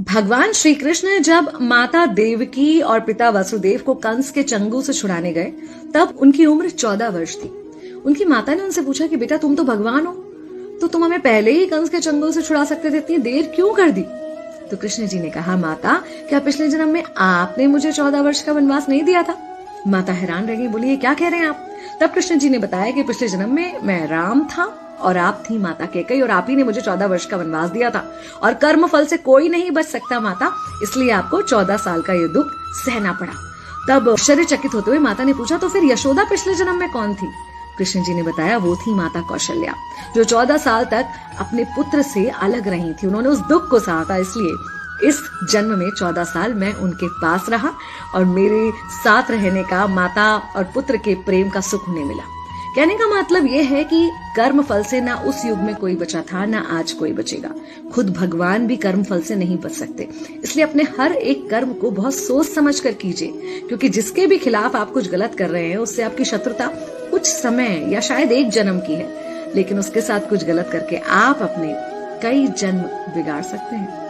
भगवान श्री कृष्ण जब माता देवकी और पिता वसुदेव को कंस के चंगुल से छुड़ाने गए, तब उनकी उम्र 14 वर्ष थी। उनकी माता ने उनसे पूछा कि बेटा तुम तो भगवान हो, तो तुम हमें पहले ही कंस के चंगुल से छुड़ा सकते थे, इतनी देर क्यों कर दी? तो कृष्ण जी ने कहा, माता क्या पिछले जन्म में आपने मुझे 14 वर्ष का वनवास नहीं दिया था? माता हैरान रह गई, बोली ये क्या कह रहे हैं आप? तब कृष्ण जी ने बताया कि पिछले जन्म में मैं राम था और आप थी माता कैकेयी, और आप ही ने मुझे 14 वर्ष का वनवास दिया था, और कर्म फल से कोई नहीं बच सकता माता, इसलिए आपको 14 साल का ये दुख सहना पड़ा। तब आश्चर्यचकित होते हुए माता ने पूछा, तो फिर यशोदा पिछले जन्म में कौन थी? कृष्ण जी ने बताया, वो थी माता कौशल्या, जो 14 साल तक अपने पुत्र से अलग रही थी। उन्होंने उस दुख को सहा था, इसलिए इस जन्म में 14 साल मैं उनके पास रहा और मेरे साथ रहने का, माता और पुत्र के प्रेम का सुख उन्हें मिला। कहने का मतलब यह है कि कर्म फल से ना उस युग में कोई बचा था, ना आज कोई बचेगा। खुद भगवान भी कर्म फल से नहीं बच सकते, इसलिए अपने हर एक कर्म को बहुत सोच समझ कर कीजिए, क्योंकि जिसके भी खिलाफ आप कुछ गलत कर रहे हैं, उससे आपकी शत्रुता कुछ समय या शायद एक जन्म की है, लेकिन उसके साथ कुछ गलत करके आप अपने कई जन्म बिगाड़ सकते हैं।